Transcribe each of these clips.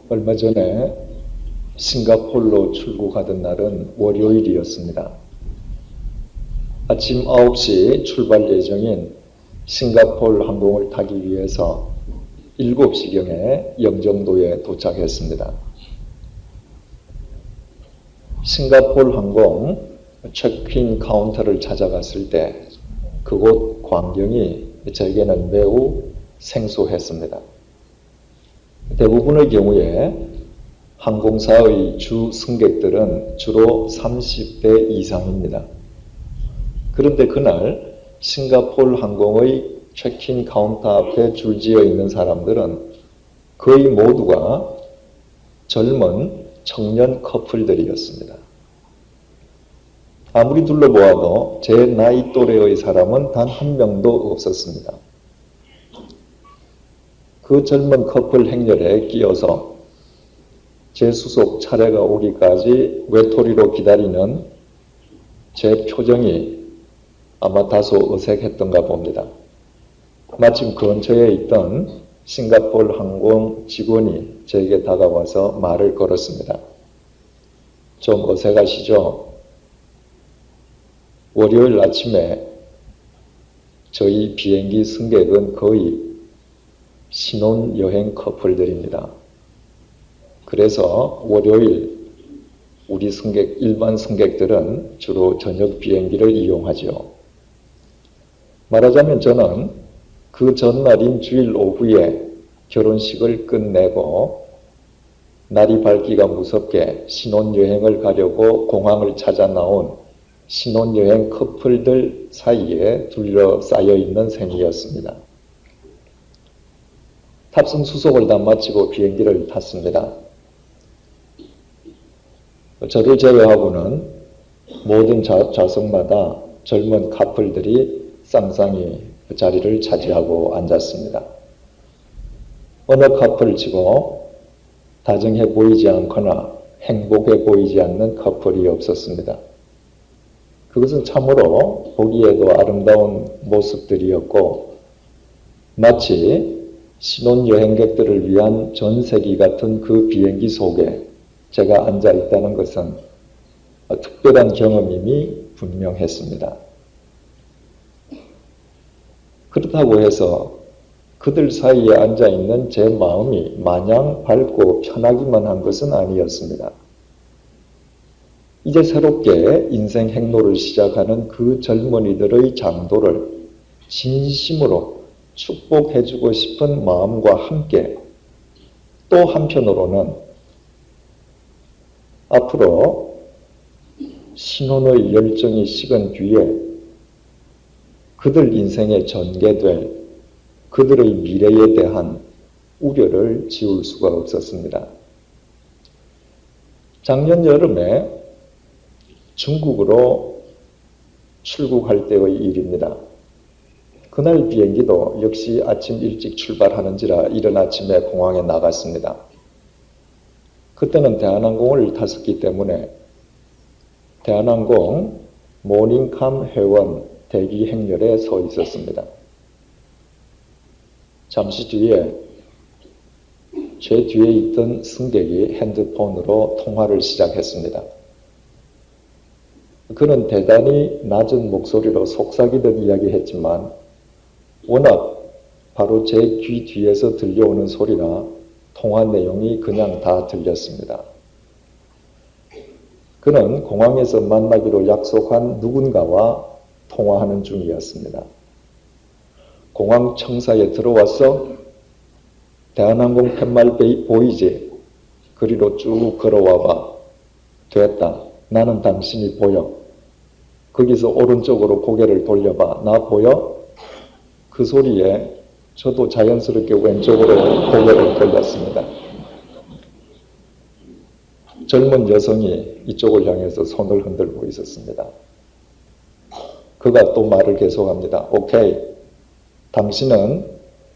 얼마 전에 싱가포르로 출국하던 날은 월요일이었습니다. 아침 9시 출발 예정인 싱가포르 항공을 타기 위해서 7시경에 영종도에 도착했습니다. 싱가포르 항공 체크인 카운터를 찾아갔을 때 그곳 광경이 저에게는 매우 생소했습니다. 대부분의 경우에 항공사의 주 승객들은 주로 30대 이상입니다. 그런데 그날 싱가포르 항공의 체크인 카운터 앞에 줄지어 있는 사람들은 거의 모두가 젊은 청년 커플들이었습니다. 아무리 둘러보아도 제 나이 또래의 사람은 단 한 명도 없었습니다. 그 젊은 커플 행렬에 끼어서 제 수속 차례가 오기까지 외톨이로 기다리는 제 표정이 아마 다소 어색했던가 봅니다. 마침 근처에 있던 싱가포르 항공 직원이 저에게 다가와서 말을 걸었습니다. 좀 어색하시죠? 월요일 아침에 저희 비행기 승객은 거의 신혼여행 커플들입니다. 그래서 월요일 우리 일반 승객들은 주로 저녁 비행기를 이용하죠. 말하자면 저는 그 전날인 주일 오후에 결혼식을 끝내고 날이 밝기가 무섭게 신혼여행을 가려고 공항을 찾아 나온 신혼여행 커플들 사이에 둘러싸여 있는 셈이었습니다. 탑승 수속을 다 마치고 비행기를 탔습니다. 저를 제외하고는 모든 좌석마다 젊은 커플들이 쌍쌍이 자리를 차지하고 앉았습니다. 어느 커플치고 다정해 보이지 않거나 행복해 보이지 않는 커플이 없었습니다. 그것은 참으로 보기에도 아름다운 모습들이었고 마치 신혼여행객들을 위한 전세기 같은 그 비행기 속에 제가 앉아 있다는 것은 특별한 경험임이 분명했습니다. 그렇다고 해서 그들 사이에 앉아 있는 제 마음이 마냥 밝고 편하기만 한 것은 아니었습니다. 이제 새롭게 인생 행로를 시작하는 그 젊은이들의 장도를 진심으로 축복해주고 싶은 마음과 함께 또 한편으로는 앞으로 신혼의 열정이 식은 뒤에 그들 인생에 전개될 그들의 미래에 대한 우려를 지울 수가 없었습니다. 작년 여름에 중국으로 출국할 때의 일입니다. 그날 비행기도 역시 아침 일찍 출발하는지라 이른 아침에 공항에 나갔습니다. 그때는 대한항공을 탔었기 때문에 대한항공 모닝캄 회원 대기 행렬에 서 있었습니다. 잠시 뒤에 제 뒤에 있던 승객이 핸드폰으로 통화를 시작했습니다. 그는 대단히 낮은 목소리로 속삭이듯 이야기했지만 워낙 바로 제 귀 뒤에서 들려오는 소리라 통화 내용이 그냥 다 들렸습니다. 그는 공항에서 만나기로 약속한 누군가와 통화하는 중이었습니다. 공항 청사에 들어와서 대한항공 팻말 보이지? 그리로 쭉 걸어와봐. 됐다. 나는 당신이 보여. 거기서 오른쪽으로 고개를 돌려봐. 나 보여? 그 소리에 저도 자연스럽게 왼쪽으로 고개를 돌렸습니다. 젊은 여성이 이쪽을 향해서 손을 흔들고 있었습니다. 그가 또 말을 계속합니다. 오케이. 당신은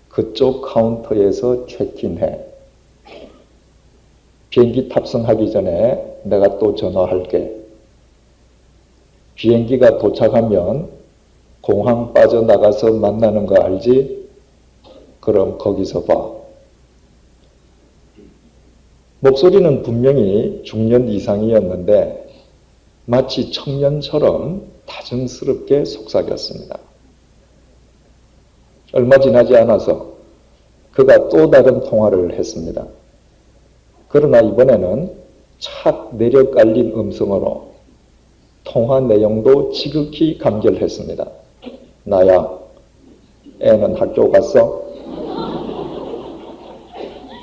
그쪽 카운터에서 체크인해. 비행기 탑승하기 전에 내가 또 전화할게. 비행기가 도착하면 공항 빠져나가서 만나는 거 알지? 그럼 거기서 봐. 목소리는 분명히 중년 이상이었는데 마치 청년처럼 다정스럽게 속삭였습니다. 얼마 지나지 않아서 그가 또 다른 통화를 했습니다. 그러나 이번에는 착 내려 깔린 음성으로 통화 내용도 지극히 간결했습니다. 나야, 애는 학교 갔어?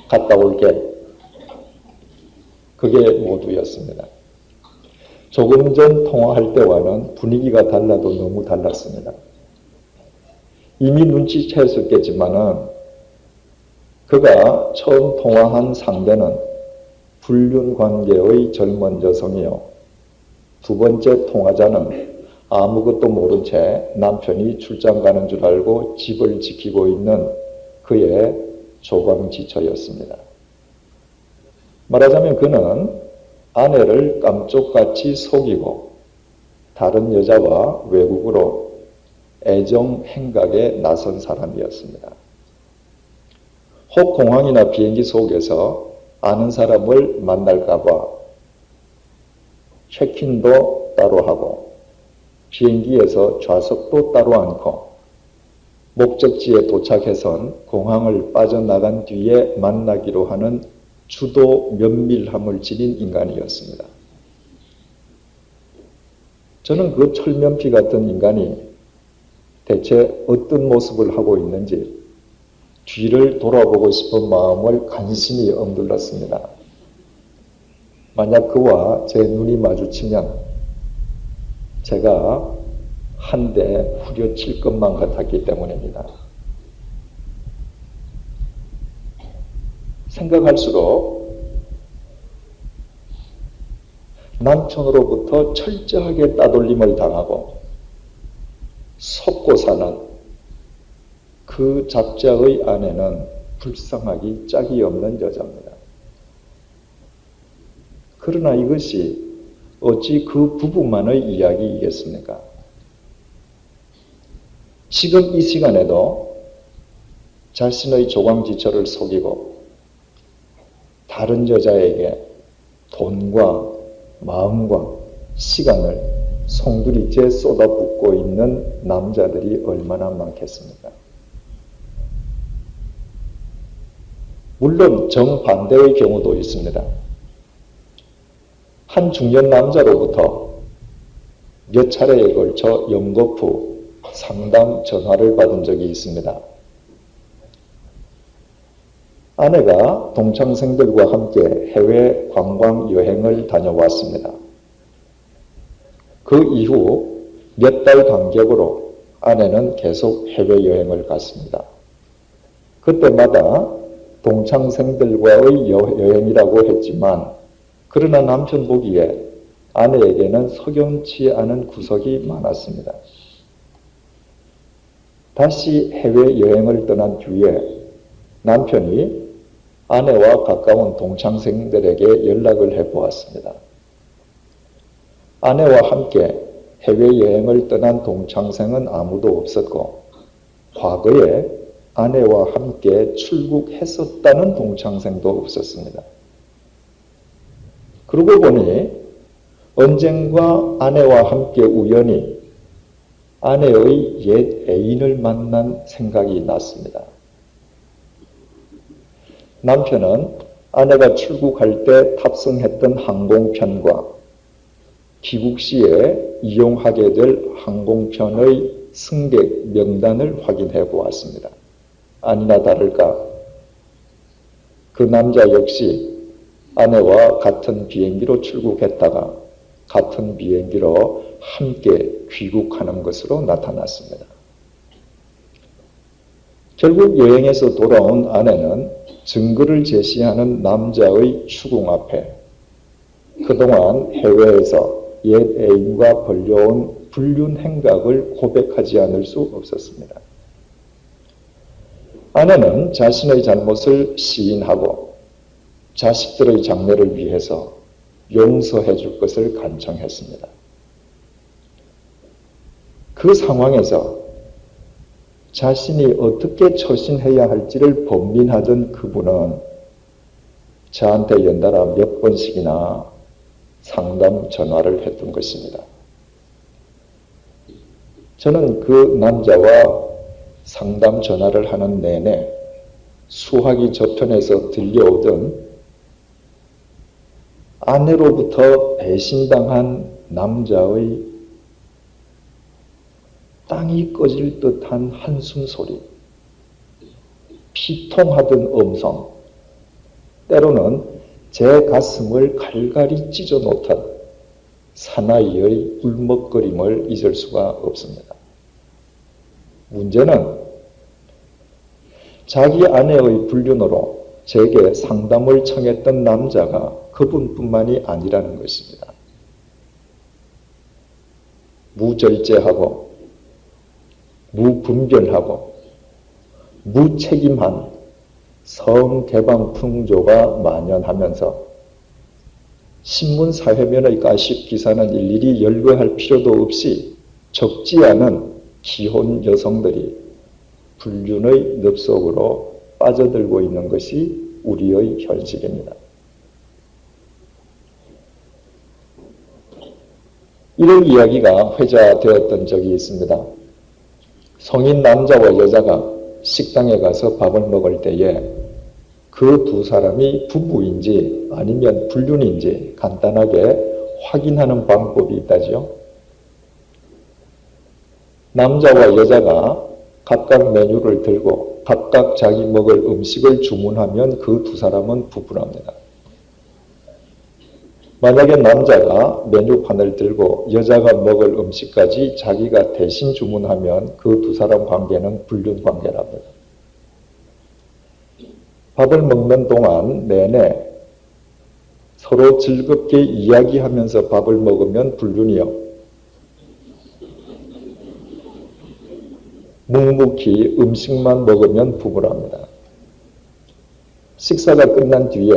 갔다 올게. 그게 모두였습니다. 조금 전 통화할 때와는 분위기가 달라도 너무 달랐습니다. 이미 눈치챘었겠지만은 그가 처음 통화한 상대는 불륜 관계의 젊은 여성이요. 두 번째 통화자는 아무것도 모른 채 남편이 출장 가는 줄 알고 집을 지키고 있는 그의 조광지처였습니다. 말하자면 그는 아내를 깜쪽같이 속이고 다른 여자와 외국으로 애정 행각에 나선 사람이었습니다. 혹 공항이나 비행기 속에서 아는 사람을 만날까봐 체크인도 따로 하고 비행기에서 좌석도 따로 않고 목적지에 도착해선 공항을 빠져나간 뒤에 만나기로 하는 주도 면밀함을 지닌 인간이었습니다. 저는 그 철면피 같은 인간이 대체 어떤 모습을 하고 있는지 뒤를 돌아보고 싶은 마음을 간신히 억눌렀습니다. 만약 그와 제 눈이 마주치면 제가 한 대 후려칠 것만 같았기 때문입니다. 생각할수록 남편으로부터 철저하게 따돌림을 당하고 속고 사는 그 작자의 아내는 불쌍하기 짝이 없는 여자입니다. 그러나 이것이 어찌 그 부부만의 이야기이겠습니까? 지금 이 시간에도 자신의 조광지처를 속이고 다른 여자에게 돈과 마음과 시간을 송두리째 쏟아붓고 있는 남자들이 얼마나 많겠습니까? 물론 정반대의 경우도 있습니다. 한 중년 남자로부터 몇 차례에 걸쳐 연거푸 상담 전화를 받은 적이 있습니다. 아내가 동창생들과 함께 해외 관광 여행을 다녀왔습니다. 그 이후 몇 달 간격으로 아내는 계속 해외여행을 갔습니다. 그때마다 동창생들과의 여행이라고 했지만 그러나 남편 보기에 아내에게는 석연치 않은 구석이 많았습니다. 다시 해외여행을 떠난 뒤에 남편이 아내와 가까운 동창생들에게 연락을 해보았습니다. 아내와 함께 해외여행을 떠난 동창생은 아무도 없었고 과거에 아내와 함께 출국했었다는 동창생도 없었습니다. 그러고 보니 언젠가 아내와 함께 우연히 아내의 옛 애인을 만난 생각이 났습니다. 남편은 아내가 출국할 때 탑승했던 항공편과 귀국 시에 이용하게 될 항공편의 승객 명단을 확인해 보았습니다. 아니나 다를까 그 남자 역시 아내와 같은 비행기로 출국했다가 같은 비행기로 함께 귀국하는 것으로 나타났습니다. 결국 여행에서 돌아온 아내는 증거를 제시하는 남자의 추궁 앞에 그동안 해외에서 옛 애인과 벌려온 불륜 행각을 고백하지 않을 수 없었습니다. 아내는 자신의 잘못을 시인하고 자식들의 장래를 위해서 용서해 줄 것을 간청했습니다. 그 상황에서 자신이 어떻게 처신해야 할지를 번민하던 그분은 저한테 연달아 몇 번씩이나 상담 전화를 했던 것입니다. 저는 그 남자와 상담 전화를 하는 내내 수화기 저편에서 들려오던 아내로부터 배신당한 남자의 땅이 꺼질 듯한 한숨 소리, 피통하던 음성, 때로는 제 가슴을 갈갈이 찢어 놓던 사나이의 울먹거림을 잊을 수가 없습니다. 문제는 자기 아내의 불륜으로 제게 상담을 청했던 남자가 그분뿐만이 아니라는 것입니다. 무절제하고 무분별하고 무책임한 성개방 풍조가 만연하면서 신문사회면의 가십 기사는 일일이 열거할 필요도 없이 적지 않은 기혼 여성들이 불륜의 늪속으로 빠져들고 있는 것이 우리의 현실입니다. 이런 이야기가 회자되었던 적이 있습니다. 성인 남자와 여자가 식당에 가서 밥을 먹을 때에 그 두 사람이 부부인지 아니면 불륜인지 간단하게 확인하는 방법이 있다죠. 나머지와 여자가 각각 메뉴를 들고 각각 자기 먹을 음식을 주문하면 그 두 사람은 부부랍니다. 만약에 남자가 메뉴판을 들고 여자가 먹을 음식까지 자기가 대신 주문하면 그 두 사람 관계는 불륜 관계랍니다. 밥을 먹는 동안 내내 서로 즐겁게 이야기하면서 밥을 먹으면 불륜이요. 묵묵히 음식만 먹으면 부부랍니다. 식사가 끝난 뒤에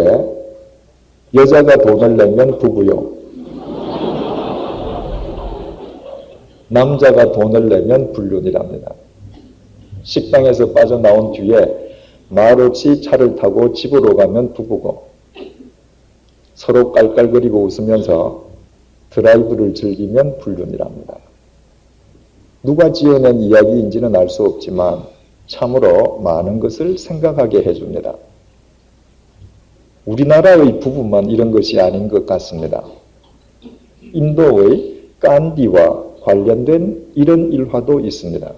여자가 돈을 내면 부부요. 남자가 돈을 내면 불륜이랍니다. 식당에서 빠져나온 뒤에 말없이 차를 타고 집으로 가면 부부고 서로 깔깔거리고 웃으면서 드라이브를 즐기면 불륜이랍니다. 누가 지어낸 이야기인지는 알 수 없지만 참으로 많은 것을 생각하게 해줍니다. 우리나라의 부부만 이런 것이 아닌 것 같습니다. 인도의 간디와 관련된 이런 일화도 있습니다.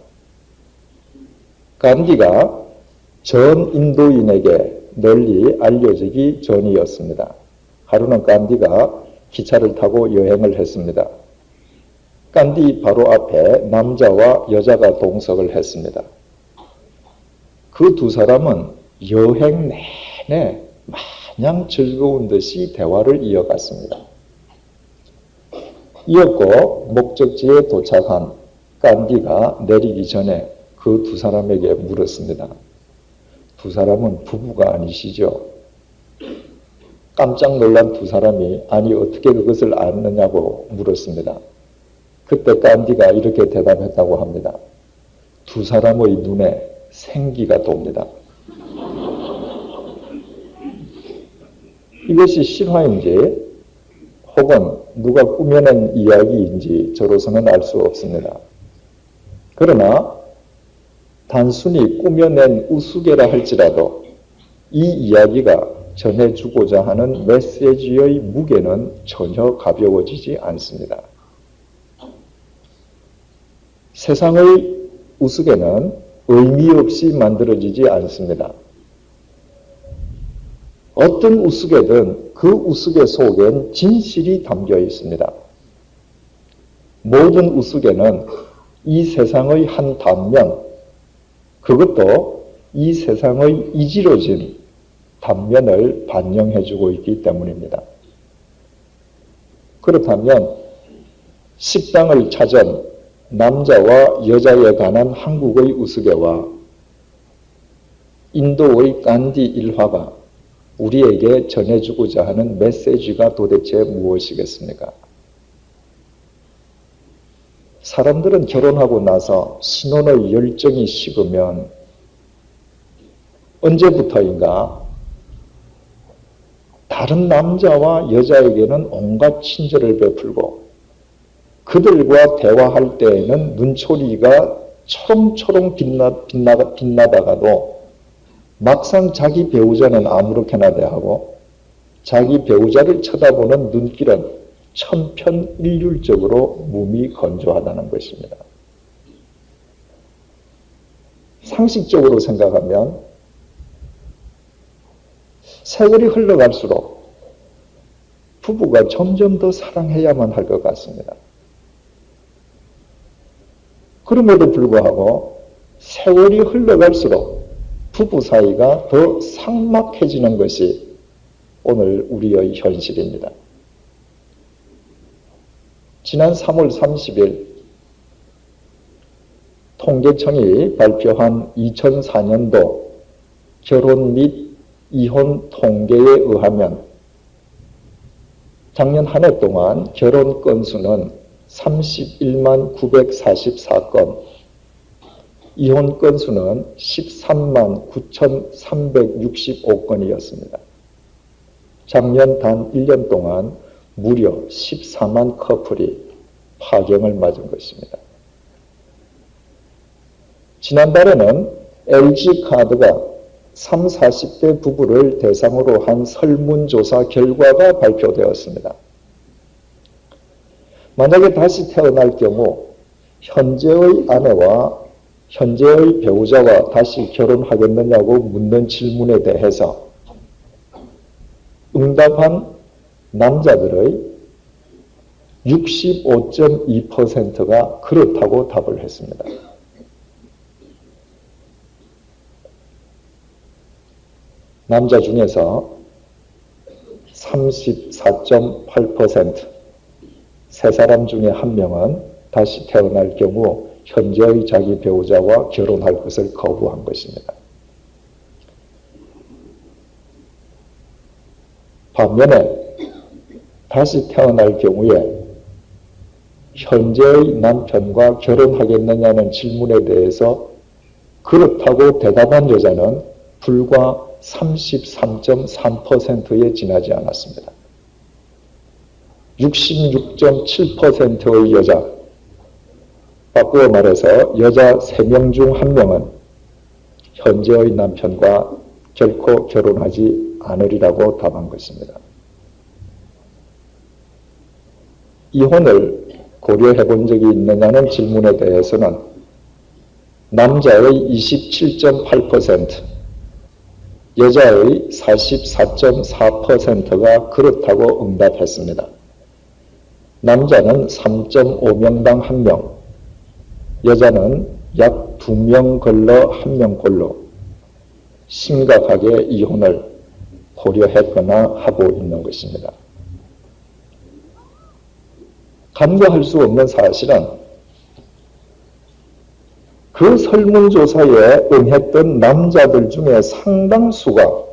간디가 전 인도인에게 널리 알려지기 전이었습니다. 하루는 간디가 기차를 타고 여행을 했습니다. 간디 바로 앞에 남자와 여자가 동석을 했습니다. 그 두 사람은 여행 내내 마냥 즐거운 듯이 대화를 이어갔습니다. 이었고 목적지에 도착한 간디가 내리기 전에 그 두 사람에게 물었습니다. 두 사람은 부부가 아니시죠? 깜짝 놀란 두 사람이 아니 어떻게 그것을 아느냐고 물었습니다. 그때 간디가 이렇게 대답했다고 합니다. 두 사람의 눈에 생기가 돕니다. 이것이 실화인지 혹은 누가 꾸며낸 이야기인지 저로서는 알 수 없습니다. 그러나 단순히 꾸며낸 우스개라 할지라도 이 이야기가 전해주고자 하는 메시지의 무게는 전혀 가벼워지지 않습니다. 세상의 우스개는 의미 없이 만들어지지 않습니다. 어떤 우스개든 그 우스개 속엔 진실이 담겨 있습니다. 모든 우스개는 이 세상의 한 단면, 그것도 이 세상의 이지러진 단면을 반영해주고 있기 때문입니다. 그렇다면 식당을 찾은 남자와 여자에 관한 한국의 우스개와 인도의 간디 일화가 우리에게 전해주고자 하는 메시지가 도대체 무엇이겠습니까? 사람들은 결혼하고 나서 신혼의 열정이 식으면 언제부터인가 다른 남자와 여자에게는 온갖 친절을 베풀고 그들과 대화할 때에는 눈초리가 초롱초롱 빛나다가도 막상 자기 배우자는 아무렇게나 대하고 자기 배우자를 쳐다보는 눈길은 천편일률적으로 몸이 건조하다는 것입니다. 상식적으로 생각하면 세월이 흘러갈수록 부부가 점점 더 사랑해야만 할 것 같습니다. 그럼에도 불구하고 세월이 흘러갈수록 부부 사이가 더 삭막해지는 것이 오늘 우리의 현실입니다. 지난 3월 30일 통계청이 발표한 2004년도 결혼 및 이혼 통계에 의하면 작년 한 해 동안 결혼 건수는 31만 944건, 이혼 건수는 13만 9,365건이었습니다. 작년 단 1년 동안 무려 14만 커플이 파경을 맞은 것입니다. 지난달에는 LG카드가 30, 40대 부부를 대상으로 한 설문조사 결과가 발표되었습니다. 만약에 다시 태어날 경우 현재의 아내와 현재의 배우자와 다시 결혼하겠느냐고 묻는 질문에 대해서 응답한 남자들의 65.2%가 그렇다고 답을 했습니다. 남자 중에서 34.8%, 세 사람 중에 한 명은 다시 태어날 경우 현재의 자기 배우자와 결혼할 것을 거부한 것입니다. 반면에 다시 태어날 경우에 현재의 남편과 결혼하겠느냐는 질문에 대해서 그렇다고 대답한 여자는 불과 33.3%에 지나지 않았습니다. 66.7%의 여자, 바꾸어 말해서 여자 3명 중 1명은 현재의 남편과 결코 결혼하지 않으리라고 답한 것입니다. 이혼을 고려해 본 적이 있느냐는 질문에 대해서는 남자의 27.8%, 여자의 44.4%가 그렇다고 응답했습니다. 남자는 3.5명당 1명, 여자는 약 2명 걸러 1명꼴로 심각하게 이혼을 고려했거나 하고 있는 것입니다. 간과할 수 없는 사실은 그 설문조사에 응했던 남자들 중에 상당수가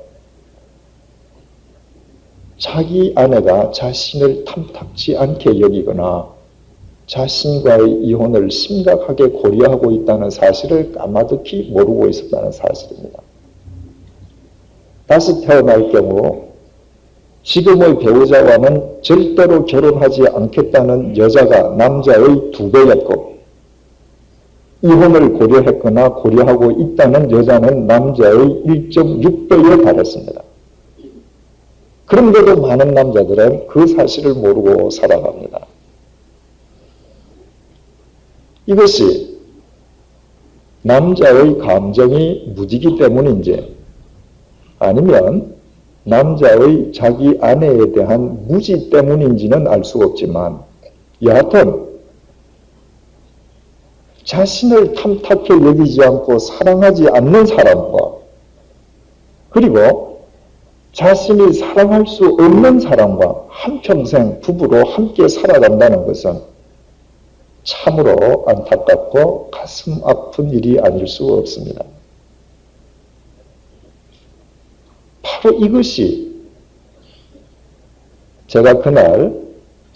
자기 아내가 자신을 탐탁지 않게 여기거나 자신과의 이혼을 심각하게 고려하고 있다는 사실을 까마득히 모르고 있었다는 사실입니다. 다시 태어날 경우 지금의 배우자와는 절대로 결혼하지 않겠다는 여자가 남자의 2배였고 이혼을 고려했거나 고려하고 있다는 여자는 남자의 1.6배에 달했습니다. 그런데도 많은 남자들은 그 사실을 모르고 살아갑니다. 이것이 남자의 감정이 무디기 때문인지 아니면 남자의 자기 아내에 대한 무지 때문인지는 알 수 없지만 여하튼 자신을 탐탁히 여기지 않고 사랑하지 않는 사람과 그리고 자신이 사랑할 수 없는 사람과 한평생 부부로 함께 살아간다는 것은 참으로 안타깝고 가슴 아픈 일이 아닐 수 없습니다. 바로 이것이 제가 그날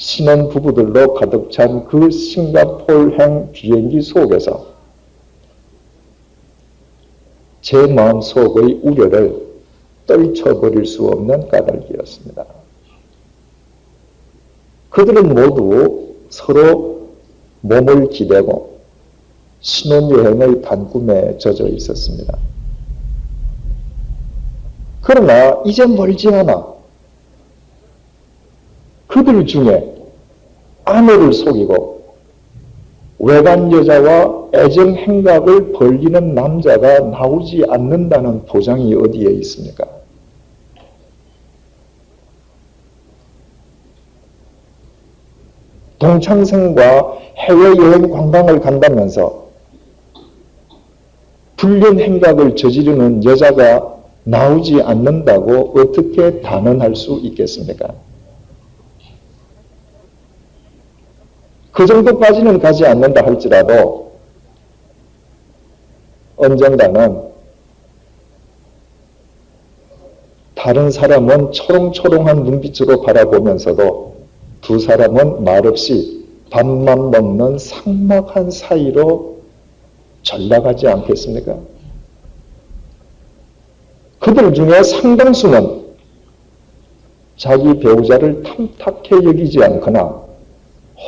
신혼부부들로 가득 찬 그 싱가포르행 비행기 속에서 제 마음속의 우려를 떨쳐버릴 수 없는 까닭이었습니다. 그들은 모두 서로 몸을 기대고 신혼여행의 단꿈에 젖어 있었습니다. 그러나 이제 멀지 않아 그들 중에 아내를 속이고 외간 여자와 애정 행각을 벌리는 남자가 나오지 않는다는 보장이 어디에 있습니까? 동창생과 해외여행 관광을 간다면서 불륜 행각을 저지르는 여자가 나오지 않는다고 어떻게 단언할 수 있겠습니까? 그 정도까지는 가지 않는다 할지라도 언젠가는 다른 사람은 초롱초롱한 눈빛으로 바라보면서도 두 사람은 말없이 밥만 먹는 삭막한 사이로 전락하지 않겠습니까? 그들 중에 상당수는 자기 배우자를 탐탁해 여기지 않거나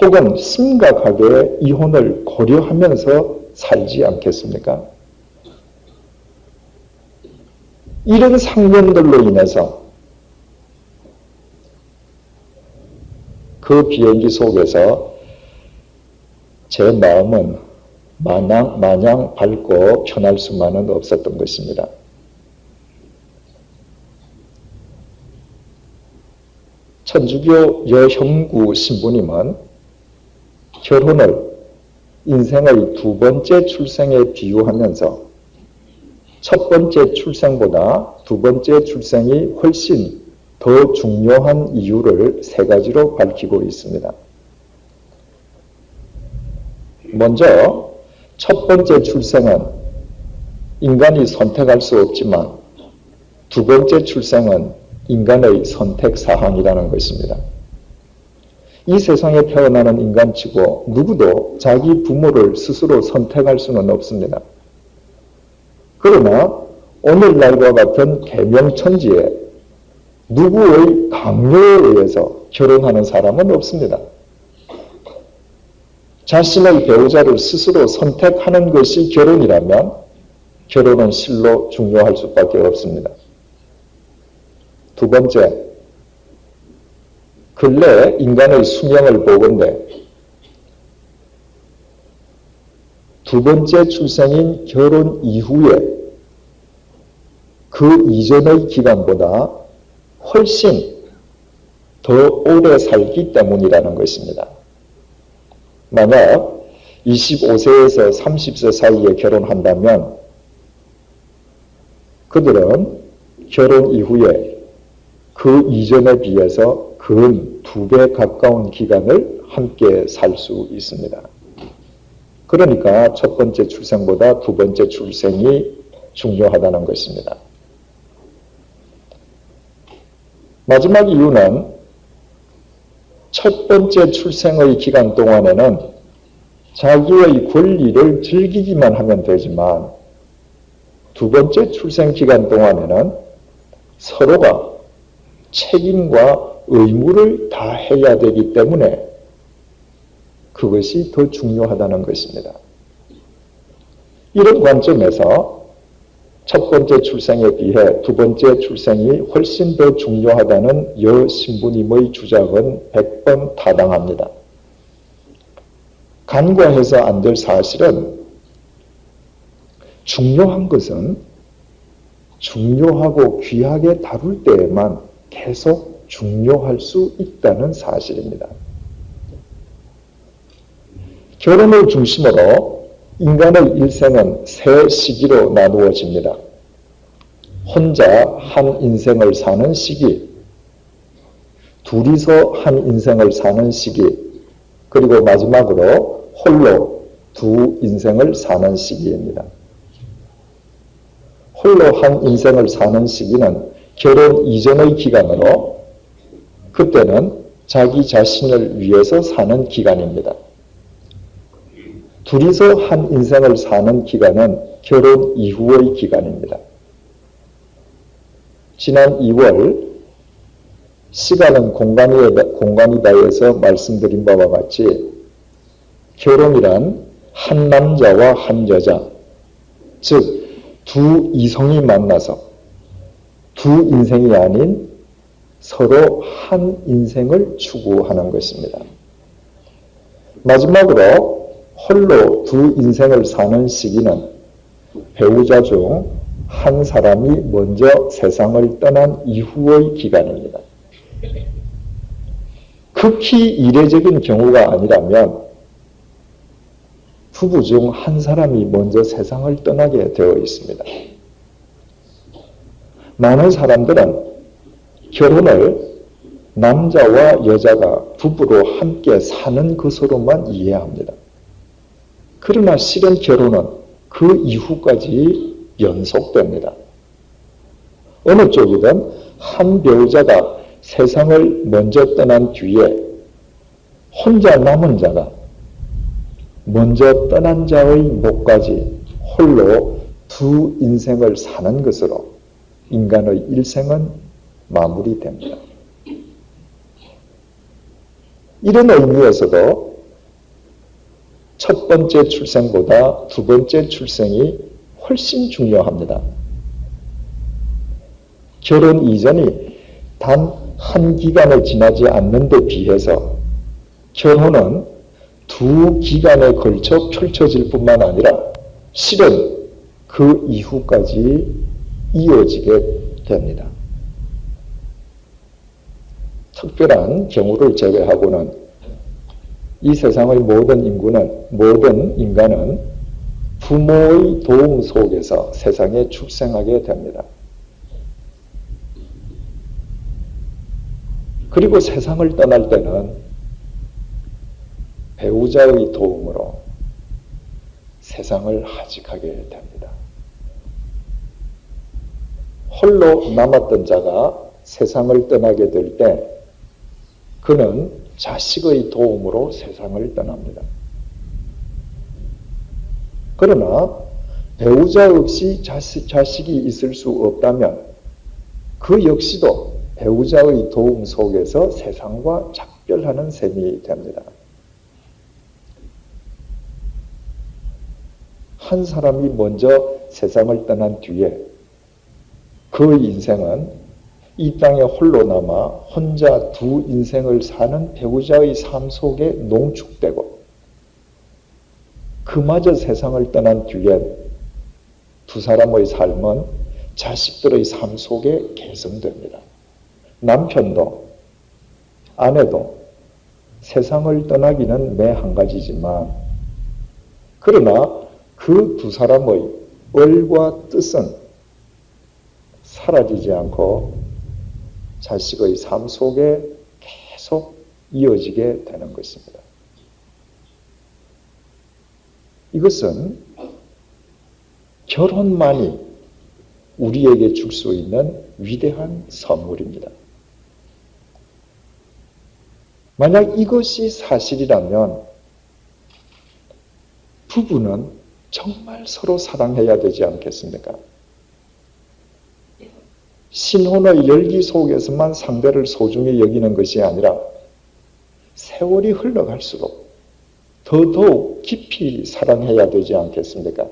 혹은 심각하게 이혼을 고려하면서 살지 않겠습니까? 이런 상견들로 인해서 그 비행기 속에서 제 마음은 마냥 밝고 편할 수만은 없었던 것입니다. 천주교 여형구 신부님은 결혼을 인생의 두 번째 출생에 비유하면서 첫 번째 출생보다 두 번째 출생이 훨씬 더 중요한 이유를 세 가지로 밝히고 있습니다. 먼저 첫 번째 출생은 인간이 선택할 수 없지만 두 번째 출생은 인간의 선택사항이라는 것입니다. 이 세상에 태어나는 인간치고 누구도 자기 부모를 스스로 선택할 수는 없습니다. 그러나 오늘날과 같은 계명천지에 누구의 강요에 의해서 결혼하는 사람은 없습니다. 자신의 배우자를 스스로 선택하는 것이 결혼이라면 결혼은 실로 중요할 수밖에 없습니다. 두 번째, 근래 인간의 수명을 보건대 두 번째 출생인 결혼 이후에 그 이전의 기간보다 훨씬 더 오래 살기 때문이라는 것입니다. 만약 25세에서 30세 사이에 결혼한다면 그들은 결혼 이후에 그 이전에 비해서 근 2배 가까운 기간을 함께 살 수 있습니다. 그러니까 첫 번째 출생보다 두 번째 출생이 중요하다는 것입니다. 마지막 이유는 첫 번째 출생의 기간 동안에는 자기의 권리를 즐기기만 하면 되지만 두 번째 출생 기간 동안에는 서로가 책임과 의무를 다해야 되기 때문에 그것이 더 중요하다는 것입니다. 이런 관점에서 첫 번째 출생에 비해 두 번째 출생이 훨씬 더 중요하다는 여 신부님의 주장은 100번 타당합니다. 간과해서 안 될 사실은 중요한 것은 중요하고 귀하게 다룰 때에만 계속 중요할 수 있다는 사실입니다. 결혼을 중심으로 인간의 일생은 세 시기로 나누어집니다. 혼자 한 인생을 사는 시기, 둘이서 한 인생을 사는 시기, 그리고 마지막으로 홀로 두 인생을 사는 시기입니다. 홀로 한 인생을 사는 시기는 결혼 이전의 기간으로 그때는 자기 자신을 위해서 사는 기간입니다. 둘이서 한 인생을 사는 기간은 결혼 이후의 기간입니다. 지난 2월 시간은 공간이다에서 말씀드린 바와 같이 결혼이란 한 남자와 한 여자, 즉 두 이성이 만나서 두 인생이 아닌 서로 한 인생을 추구하는 것입니다. 마지막으로 홀로 두 인생을 사는 시기는 배우자 중 한 사람이 먼저 세상을 떠난 이후의 기간입니다. 극히 이례적인 경우가 아니라면 부부 중 한 사람이 먼저 세상을 떠나게 되어 있습니다. 많은 사람들은 결혼을 남자와 여자가 부부로 함께 사는 것으로만 이해합니다. 그러나 실은 결혼은 그 이후까지 연속됩니다. 어느 쪽이든 한 배우자가 세상을 먼저 떠난 뒤에 혼자 남은 자가 먼저 떠난 자의 몫까지 홀로 두 인생을 사는 것으로 인간의 일생은 마무리됩니다. 이런 의미에서도 첫 번째 출생보다 두 번째 출생이 훨씬 중요합니다. 결혼 이전이 단 한 기간을 지나지 않는 데 비해서 결혼은 두 기간에 걸쳐 펼쳐질 뿐만 아니라 실은 그 이후까지 이어지게 됩니다. 특별한 경우를 제외하고는 이 세상의 모든 인간은 부모의 도움 속에서 세상에 출생하게 됩니다. 그리고 세상을 떠날 때는 배우자의 도움으로 세상을 하직하게 됩니다. 홀로 남았던 자가 세상을 떠나게 될 때 그는 자식의 도움으로 세상을 떠납니다. 그러나 배우자 없이 자식이 있을 수 없다면 그 역시도 배우자의 도움 속에서 세상과 작별하는 셈이 됩니다. 한 사람이 먼저 세상을 떠난 뒤에 그 인생은 이 땅에 홀로 남아 혼자 두 인생을 사는 배우자의 삶 속에 농축되고 그마저 세상을 떠난 뒤에 두 사람의 삶은 자식들의 삶 속에 개성됩니다. 남편도 아내도 세상을 떠나기는 매 한 가지지만 그러나 그 두 사람의 얼과 뜻은 사라지지 않고 자식의 삶 속에 계속 이어지게 되는 것입니다. 이것은 결혼만이 우리에게 줄 수 있는 위대한 선물입니다. 만약 이것이 사실이라면 부부는 정말 서로 사랑해야 되지 않겠습니까? 신혼의 열기 속에서만 상대를 소중히 여기는 것이 아니라 세월이 흘러갈수록 더더욱 깊이 사랑해야 되지 않겠습니까?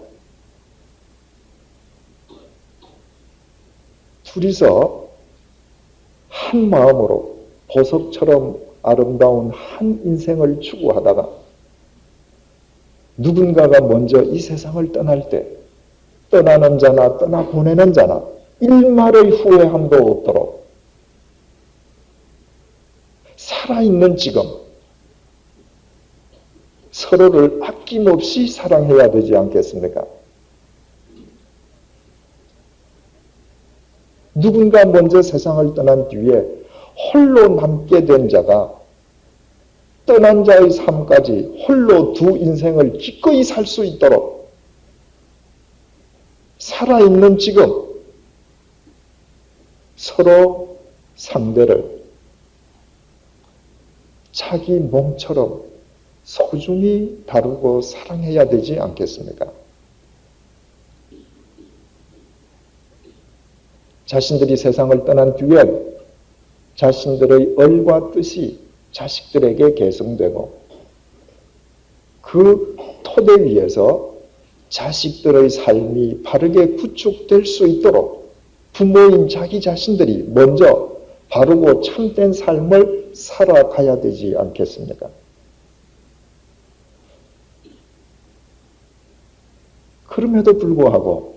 둘이서 한 마음으로 보석처럼 아름다운 한 인생을 추구하다가 누군가가 먼저 이 세상을 떠날 때 떠나는 자나 떠나보내는 자나 일말의 후회함도 없도록 살아있는 지금 서로를 아낌없이 사랑해야 되지 않겠습니까? 누군가 먼저 세상을 떠난 뒤에 홀로 남게 된 자가 떠난 자의 삶까지 홀로 두 인생을 기꺼이 살 수 있도록 살아있는 지금 서로 상대를 자기 몸처럼 소중히 다루고 사랑해야 되지 않겠습니까? 자신들이 세상을 떠난 뒤엔 자신들의 얼과 뜻이 자식들에게 계승되고 그 토대 위에서 자식들의 삶이 바르게 구축될 수 있도록 부모인 자기 자신들이 먼저 바르고 참된 삶을 살아가야 되지 않겠습니까? 그럼에도 불구하고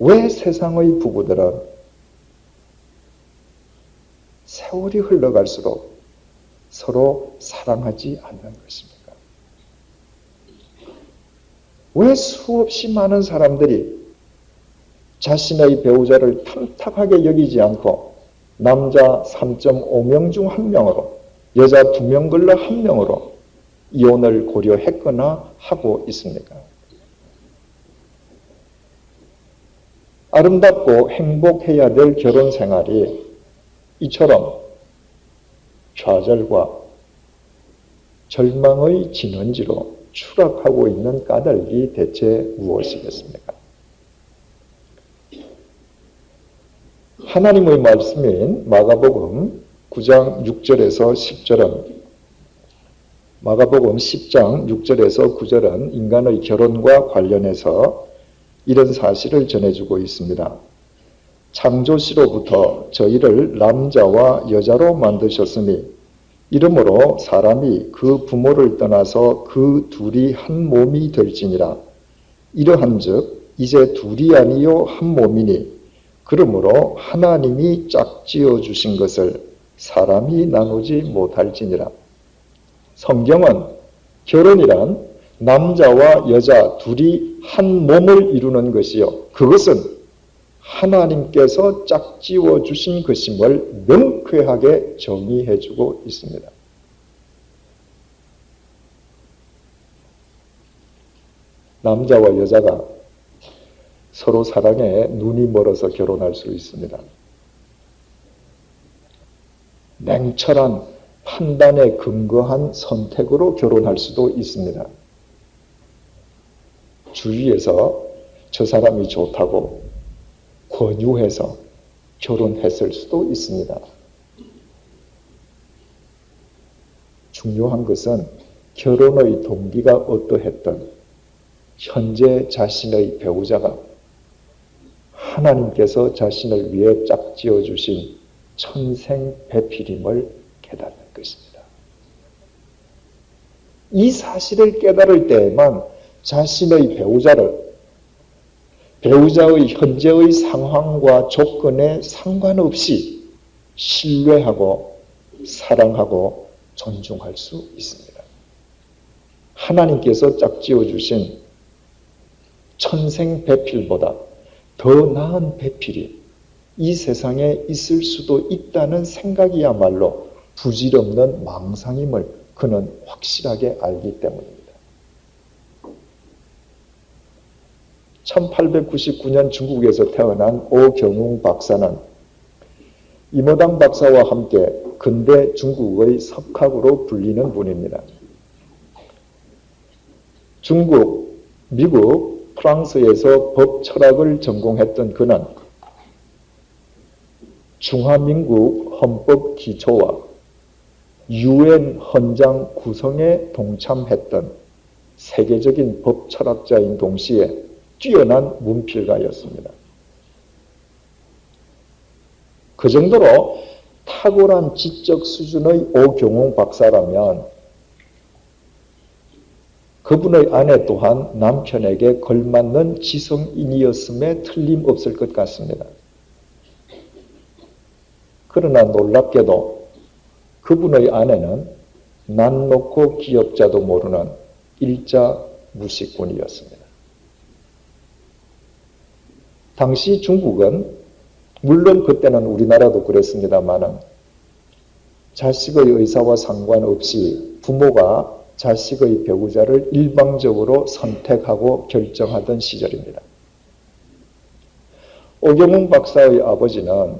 왜 세상의 부부들은 세월이 흘러갈수록 서로 사랑하지 않는 것입니까? 왜 수없이 많은 사람들이 자신의 배우자를 탐탁하게 여기지 않고 남자 3.5명 중 1명으로 여자 2명 걸러 1명으로 이혼을 고려했거나 하고 있습니까? 아름답고 행복해야 될 결혼 생활이 이처럼 좌절과 절망의 진원지로 추락하고 있는 까닭이 대체 무엇이겠습니까? 하나님의 말씀인 마가복음 9장 6절에서 10절은 마가복음 10장 6절에서 9절은 인간의 결혼과 관련해서 이런 사실을 전해주고 있습니다. 창조시로부터 저희를 남자와 여자로 만드셨으니 이러므로 사람이 그 부모를 떠나서 그 둘이 한 몸이 될지니라. 이러한즉 이제 둘이 아니요 한 몸이니 그러므로 하나님이 짝지어 주신 것을 사람이 나누지 못할지니라. 성경은 결혼이란 남자와 여자 둘이 한 몸을 이루는 것이요 그것은 하나님께서 짝지어 주신 것임을 명쾌하게 정의해 주고 있습니다. 남자와 여자가 서로 사랑에 눈이 멀어서 결혼할 수 있습니다. 냉철한 판단에 근거한 선택으로 결혼할 수도 있습니다. 주위에서 저 사람이 좋다고 권유해서 결혼했을 수도 있습니다. 중요한 것은 결혼의 동기가 어떠했든 현재 자신의 배우자가 하나님께서 자신을 위해 짝지어 주신 천생배필임을 깨닫는 것입니다. 이 사실을 깨달을 때에만 자신의 배우자의 현재의 상황과 조건에 상관없이 신뢰하고 사랑하고 존중할 수 있습니다. 하나님께서 짝지어 주신 천생배필보다 더 나은 배필이 이 세상에 있을 수도 있다는 생각이야말로 부질없는 망상임을 그는 확실하게 알기 때문입니다. 1899년 중국에서 태어난 오경웅 박사는 이모당 박사와 함께 근대 중국의 석학으로 불리는 분입니다. 중국, 미국, 프랑스에서 법 철학을 전공했던 그는 중화민국 헌법 기초와 UN 헌장 구성에 동참했던 세계적인 법 철학자인 동시에 뛰어난 문필가였습니다. 그 정도로 탁월한 지적 수준의 오경웅 박사라면 그분의 아내 또한 남편에게 걸맞는 지성인이었음에 틀림없을 것 같습니다. 그러나 놀랍게도 그분의 아내는 난 놓고 기업자도 모르는 일자 무식꾼이었습니다. 당시 중국은 물론 그때는 우리나라도 그랬습니다마는 자식의 의사와 상관없이 부모가 자식의 배우자를 일방적으로 선택하고 결정하던 시절입니다. 오경웅 박사의 아버지는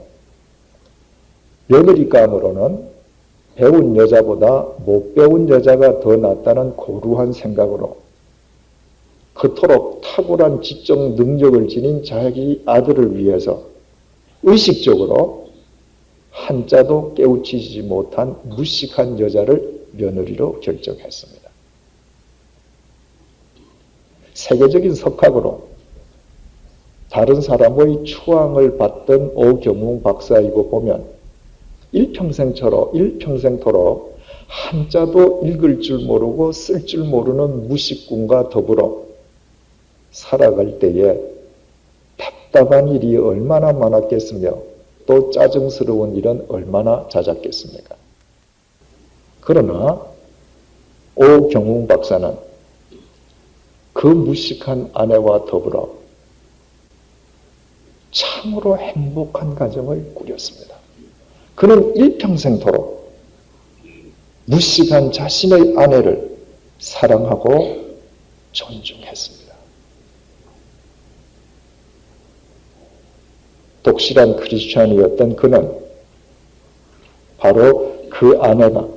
며느리감으로는 배운 여자보다 못 배운 여자가 더 낫다는 고루한 생각으로 그토록 탁월한 지적 능력을 지닌 자기 아들을 위해서 의식적으로 한자도 깨우치지 못한 무식한 여자를 며느리로 결정했습니다. 세계적인 석학으로 다른 사람의 추앙을 받던 오경웅 박사이고 보면 일평생토록 한자도 읽을 줄 모르고 쓸 줄 모르는 무식군과 더불어 살아갈 때에 답답한 일이 얼마나 많았겠으며 또 짜증스러운 일은 얼마나 잦았겠습니까? 그러나 오경웅 박사는 그 무식한 아내와 더불어 참으로 행복한 가정을 꾸렸습니다. 그는 일평생토록 무식한 자신의 아내를 사랑하고 존중했습니다. 독실한 크리스찬이었던 그는 바로 그 아내가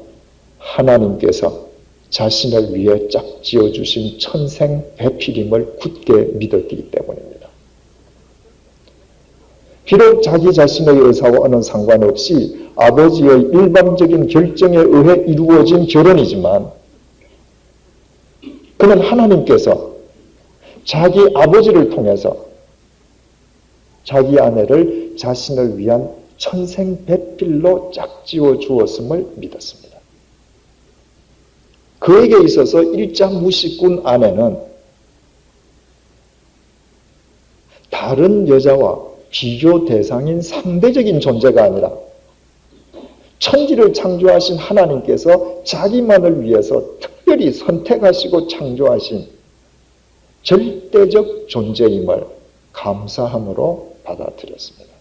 하나님께서 자신을 위해 짝지어 주신 천생 배필임을 굳게 믿었기 때문입니다. 비록 자기 자신의 의사와는 상관없이 아버지의 일방적인 결정에 의해 이루어진 결혼이지만 그는 하나님께서 자기 아버지를 통해서 자기 아내를 자신을 위한 천생 배필로 짝지어 주었음을 믿었습니다. 그에게 있어서 일자 무식군 아내는 다른 여자와 비교 대상인 상대적인 존재가 아니라 천지를 창조하신 하나님께서 자기만을 위해서 특별히 선택하시고 창조하신 절대적 존재임을 감사함으로 받아들였습니다.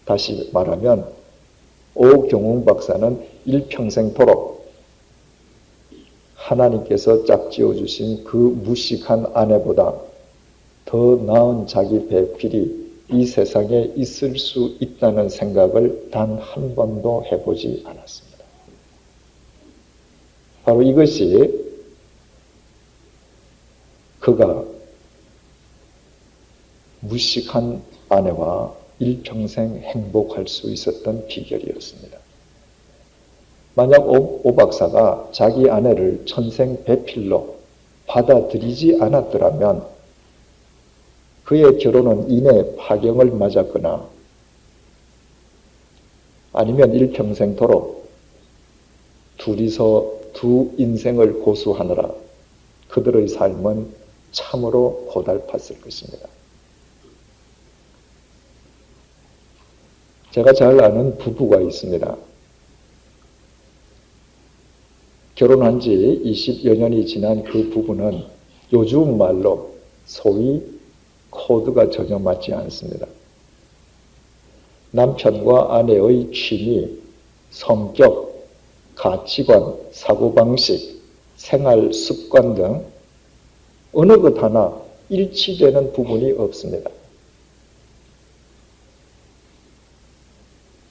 다시 말하면 오경웅 박사는 일평생토록 하나님께서 짝지어 주신 그 무식한 아내보다 더 나은 자기 배필이 이 세상에 있을 수 있다는 생각을 단 한 번도 해보지 않았습니다. 바로 이것이 그가 무식한 아내와 일평생 행복할 수 있었던 비결이었습니다. 만약 오 박사가 자기 아내를 천생 배필로 받아들이지 않았더라면 그의 결혼은 이내 파경을 맞았거나 아니면 일평생토록 둘이서 두 인생을 고수하느라 그들의 삶은 참으로 고달팠을 것입니다. 제가 잘 아는 부부가 있습니다. 결혼한 지 20여 년이 지난 그 부부는 요즘 말로 소위 코드가 전혀 맞지 않습니다. 남편과 아내의 취미, 성격, 가치관, 사고방식, 생활 습관 등 어느 것 하나 일치되는 부분이 없습니다.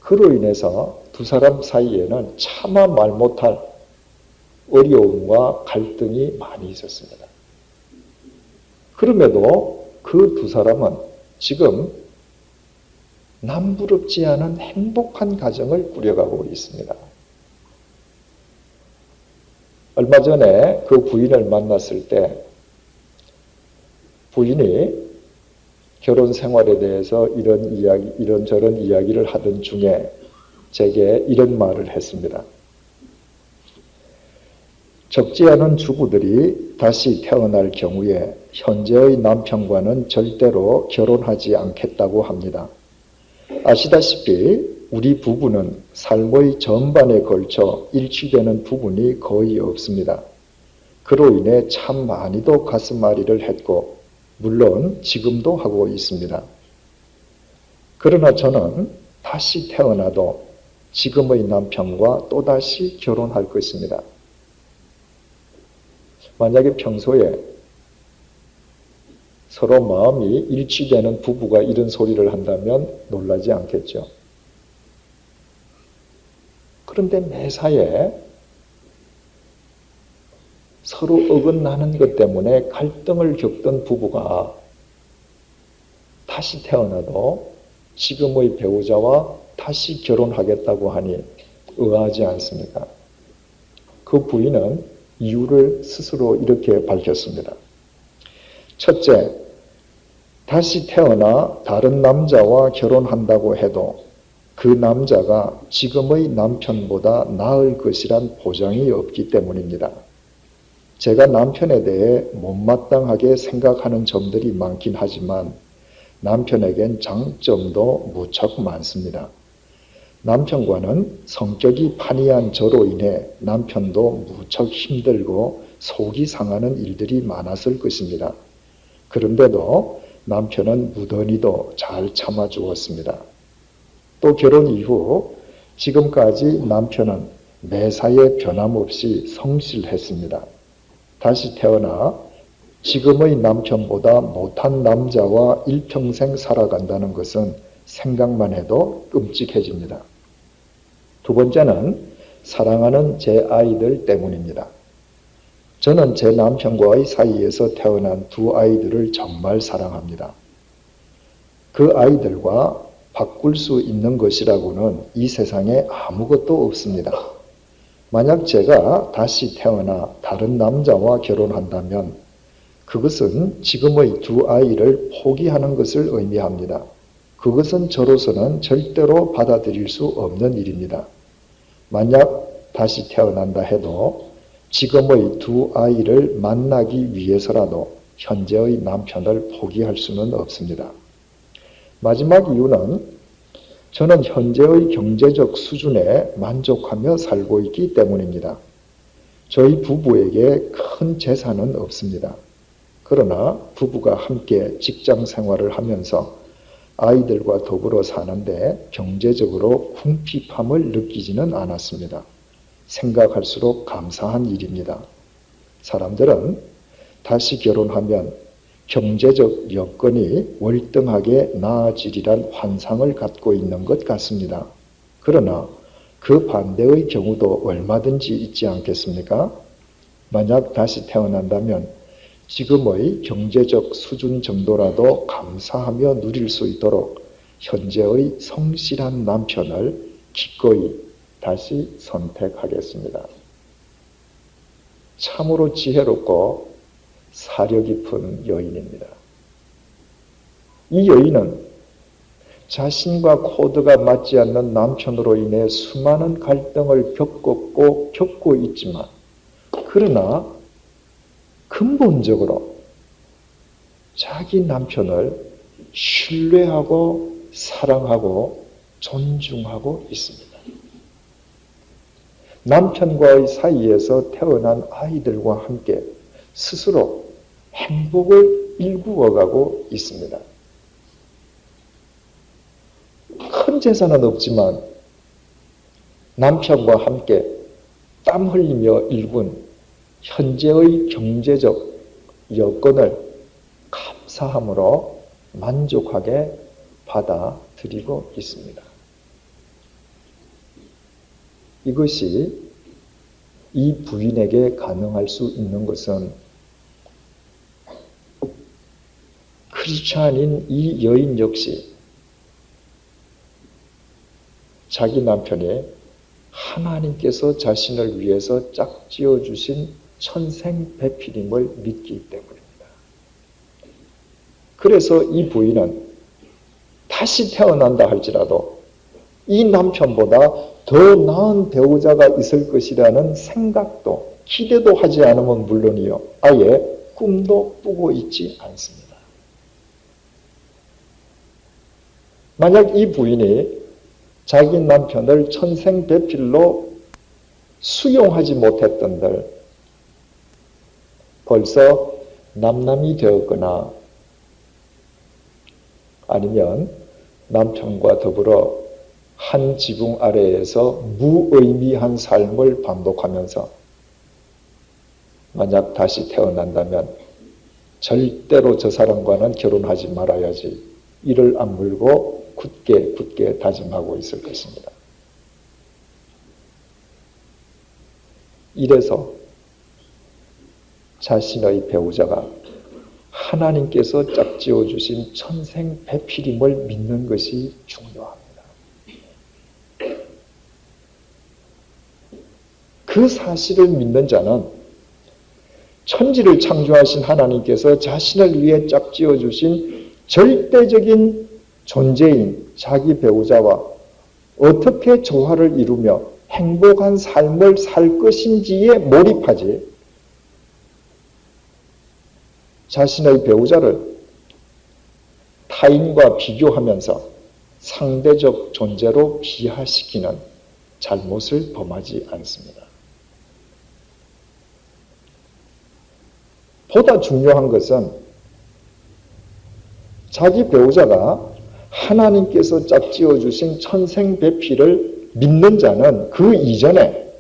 그로 인해서 두 사람 사이에는 차마 말 못할 어려움과 갈등이 많이 있었습니다. 그럼에도 그 두 사람은 지금 남부럽지 않은 행복한 가정을 꾸려가고 있습니다. 얼마 전에 그 부인을 만났을 때 부인이 결혼 생활에 대해서 이런저런 이야기를 하던 중에 제게 이런 말을 했습니다. 적지 않은 주부들이 다시 태어날 경우에 현재의 남편과는 절대로 결혼하지 않겠다고 합니다. 아시다시피 우리 부부는 삶의 전반에 걸쳐 일치되는 부분이 거의 없습니다. 그로 인해 참 많이도 가슴앓이를 했고 물론 지금도 하고 있습니다. 그러나 저는 다시 태어나도 지금의 남편과 또다시 결혼할 것입니다. 만약에 평소에 서로 마음이 일치되는 부부가 이런 소리를 한다면 놀라지 않겠죠. 그런데 매사에 서로 어긋나는 것 때문에 갈등을 겪던 부부가 다시 태어나도 지금의 배우자와 다시 결혼하겠다고 하니 의아하지 않습니까? 그 부인은 이유를 스스로 이렇게 밝혔습니다. 첫째, 다시 태어나 다른 남자와 결혼한다고 해도 그 남자가 지금의 남편보다 나을 것이란 보장이 없기 때문입니다. 제가 남편에 대해 못마땅하게 생각하는 점들이 많긴 하지만 남편에겐 장점도 무척 많습니다. 남편과는 성격이 판이한 저로 인해 남편도 무척 힘들고 속이 상하는 일들이 많았을 것입니다. 그런데도 남편은 무던히도 잘 참아주었습니다. 또 결혼 이후 지금까지 남편은 매사에 변함없이 성실했습니다. 다시 태어나 지금의 남편보다 못한 남자와 일평생 살아간다는 것은 생각만 해도 끔찍해집니다. 두 번째는 사랑하는 제 아이들 때문입니다. 저는 제 남편과의 사이에서 태어난 두 아이들을 정말 사랑합니다. 그 아이들과 바꿀 수 있는 것이라고는 이 세상에 아무것도 없습니다. 만약 제가 다시 태어나 다른 남자와 결혼한다면 그것은 지금의 두 아이를 포기하는 것을 의미합니다. 그것은 저로서는 절대로 받아들일 수 없는 일입니다. 만약 다시 태어난다 해도 지금의 두 아이를 만나기 위해서라도 현재의 남편을 포기할 수는 없습니다. 마지막 이유는 저는 현재의 경제적 수준에 만족하며 살고 있기 때문입니다. 저희 부부에게 큰 재산은 없습니다. 그러나 부부가 함께 직장 생활을 하면서 아이들과 더불어 사는데 경제적으로 궁핍함을 느끼지는 않았습니다. 생각할수록 감사한 일입니다. 사람들은 다시 결혼하면 경제적 여건이 월등하게 나아지리란 환상을 갖고 있는 것 같습니다. 그러나 그 반대의 경우도 얼마든지 있지 않겠습니까? 만약 다시 태어난다면 지금의 경제적 수준 정도라도 감사하며 누릴 수 있도록 현재의 성실한 남편을 기꺼이 다시 선택하겠습니다. 참으로 지혜롭고 사려 깊은 여인입니다. 이 여인은 자신과 코드가 맞지 않는 남편으로 인해 수많은 갈등을 겪고 있지만 그러나 근본적으로 자기 남편을 신뢰하고 사랑하고 존중하고 있습니다. 남편과의 사이에서 태어난 아이들과 함께 스스로 행복을 일구어가고 있습니다. 큰 재산은 없지만 남편과 함께 땀 흘리며 일군 현재의 경제적 여건을 감사함으로 만족하게 받아들이고 있습니다. 이것이 이 부인에게 가능할 수 있는 것은 크리스찬인 이 여인 역시 자기 남편이 하나님께서 자신을 위해서 짝지어 주신 천생배필임을 믿기 때문입니다. 그래서 이 부인은 다시 태어난다 할지라도 이 남편보다 더 나은 배우자가 있을 것이라는 생각도 기대도 하지 않으면 물론이요, 아예 꿈도 꾸고 있지 않습니다. 만약 이 부인이 자기 남편을 천생배필로 수용하지 못했던들 벌써 남남이 되었거나 아니면 남편과 더불어 한 지붕 아래에서 무의미한 삶을 반복하면서 만약 다시 태어난다면 절대로 저 사람과는 결혼하지 말아야지 이를 악물고 굳게 다짐하고 있을 것입니다. 이래서 자신의 배우자가 하나님께서 짝지어 주신 천생배필임을 믿는 것이 중요합니다. 그 사실을 믿는 자는 천지를 창조하신 하나님께서 자신을 위해 짝지어 주신 절대적인 존재인 자기 배우자와 어떻게 조화를 이루며 행복한 삶을 살 것인지에 몰입하지, 자신의 배우자를 타인과 비교하면서 상대적 존재로 비하시키는 잘못을 범하지 않습니다. 보다 중요한 것은 자기 배우자가 하나님께서 짝지어 주신 천생배필을 믿는 자는 그 이전에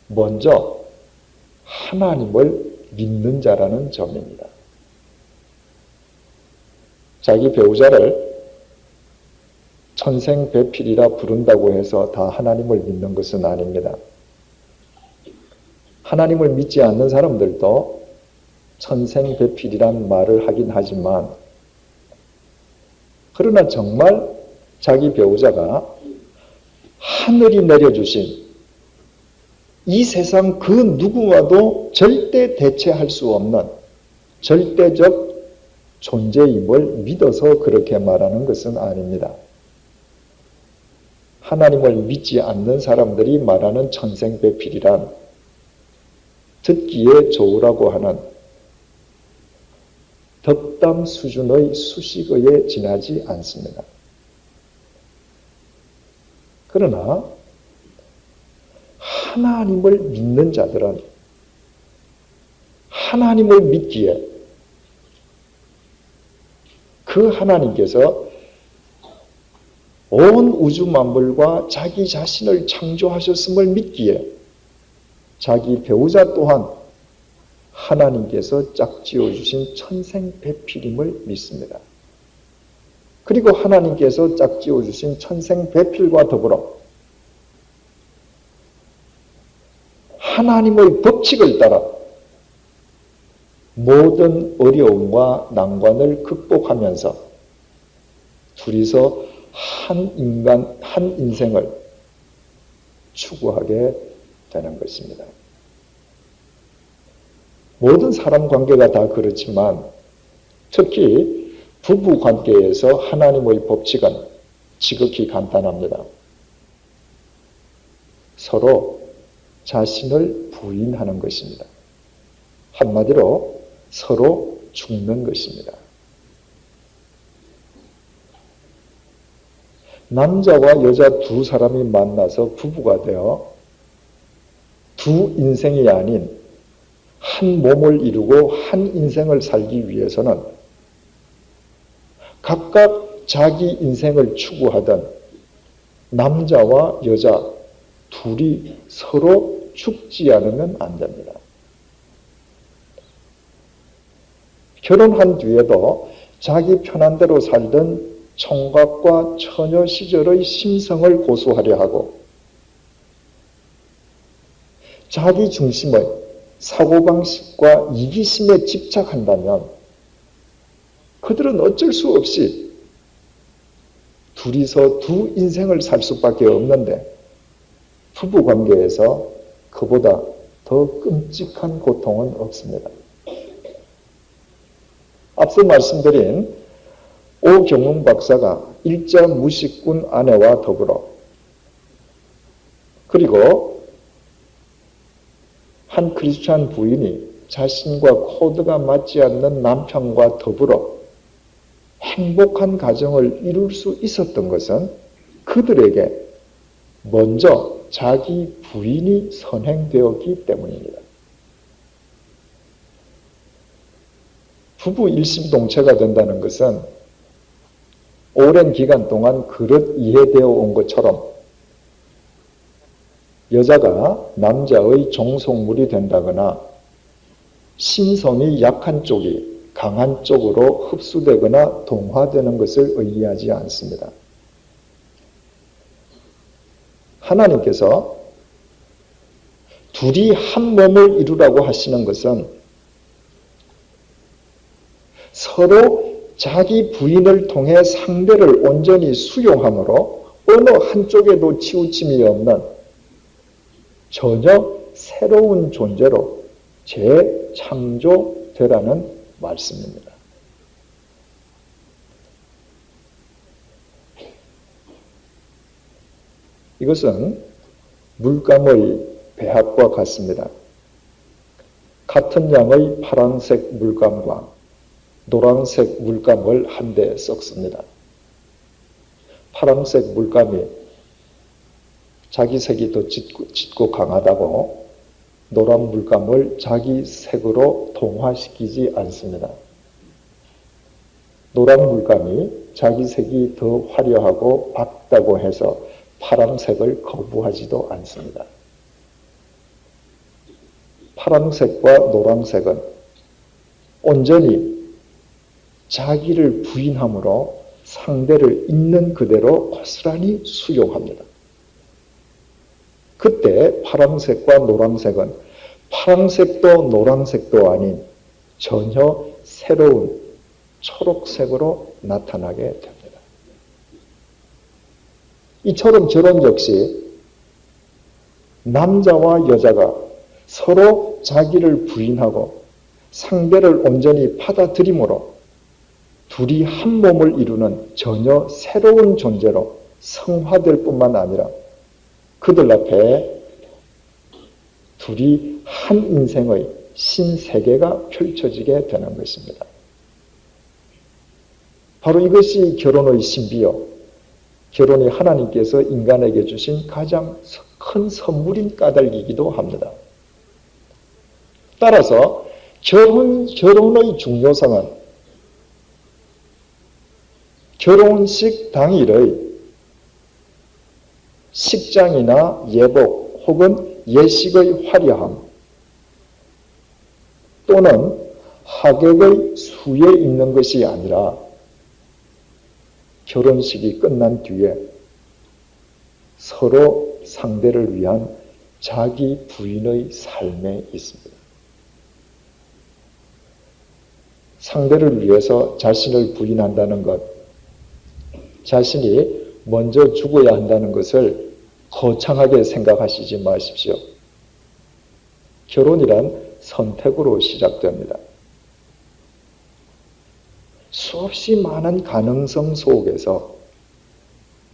먼저 하나님을 믿는 자라는 점입니다. 자기 배우자를 천생배필이라 부른다고 해서 다 하나님을 믿는 것은 아닙니다. 하나님을 믿지 않는 사람들도 천생배필이란 말을 하긴 하지만, 그러나 정말 자기 배우자가 하늘이 내려주신 이 세상 그 누구와도 절대 대체할 수 없는 절대적 존재임을 믿어서 그렇게 말하는 것은 아닙니다. 하나님을 믿지 않는 사람들이 말하는 천생배필이란 듣기에 좋으라고 하는 덕담 수준의 수식어에 지나지 않습니다. 그러나 하나님을 믿는 자들은 하나님을 믿기에 그 하나님께서 온 우주 만물과 자기 자신을 창조하셨음을 믿기에 자기 배우자 또한 하나님께서 짝지어 주신 천생배필임을 믿습니다. 그리고 하나님께서 짝지어 주신 천생배필과 더불어 하나님의 법칙을 따라 모든 어려움과 난관을 극복하면서 둘이서 한 인생을 추구하게 되는 것입니다. 모든 사람 관계가 다 그렇지만 특히 부부 관계에서 하나님의 법칙은 지극히 간단합니다. 서로 자신을 부인하는 것입니다. 한마디로 서로 죽는 것입니다. 남자와 여자 두 사람이 만나서 부부가 되어 두 인생이 아닌 한 몸을 이루고 한 인생을 살기 위해서는 각각 자기 인생을 추구하던 남자와 여자 둘이 서로 죽지 않으면 안 됩니다. 결혼한 뒤에도 자기 편한 대로 살던 총각과 처녀 시절의 심성을 고수하려 하고 자기 중심의 사고방식과 이기심에 집착한다면 그들은 어쩔 수 없이 둘이서 두 인생을 살 수밖에 없는데 부부관계에서 그보다 더 끔찍한 고통은 없습니다. 앞서 말씀드린 오경웅 박사가 일자 무식군 아내와 더불어 그리고 한 크리스찬 부인이 자신과 코드가 맞지 않는 남편과 더불어 행복한 가정을 이룰 수 있었던 것은 그들에게 먼저 자기 부인이 선행되었기 때문입니다. 부부 일심동체가 된다는 것은 오랜 기간 동안 그릇 이해되어 온 것처럼 여자가 남자의 종속물이 된다거나 신성이 약한 쪽이 강한 쪽으로 흡수되거나 동화되는 것을 의미하지 않습니다. 하나님께서 둘이 한 몸을 이루라고 하시는 것은 서로 자기 부인을 통해 상대를 온전히 수용함으로 어느 한쪽에도 치우침이 없는 전혀 새로운 존재로 재창조되라는 말씀입니다. 이것은 물감의 배합과 같습니다. 같은 양의 파란색 물감과 노란색 물감을 한데 섞습니다. 파란색 물감이 자기 색이 더 짙고 강하다고 노란 물감을 자기 색으로 동화시키지 않습니다. 노란 물감이 자기 색이 더 화려하고 밝다고 해서 파란색을 거부하지도 않습니다. 파란색과 노란색은 온전히 자기를 부인함으로 상대를 있는 그대로 고스란히 수용합니다. 그때 파란색과 노란색은 파란색도 노란색도 아닌 전혀 새로운 초록색으로 나타나게 됩니다. 이처럼 결혼 역시 남자와 여자가 서로 자기를 부인하고 상대를 온전히 받아들임으로 둘이 한 몸을 이루는 전혀 새로운 존재로 성화될 뿐만 아니라 그들 앞에 둘이 한 인생의 신세계가 펼쳐지게 되는 것입니다. 바로 이것이 결혼의 신비요, 결혼이 하나님께서 인간에게 주신 가장 큰 선물인 까닭이기도 합니다. 따라서 결혼의 중요성은 결혼식 당일의 식장이나 예복 혹은 예식의 화려함 또는 하객의 수에 있는 것이 아니라 결혼식이 끝난 뒤에 서로 상대를 위한 자기 부인의 삶에 있습니다. 상대를 위해서 자신을 부인한다는 것, 자신이 먼저 죽어야 한다는 것을 거창하게 생각하시지 마십시오. 결혼이란 선택으로 시작됩니다. 수없이 많은 가능성 속에서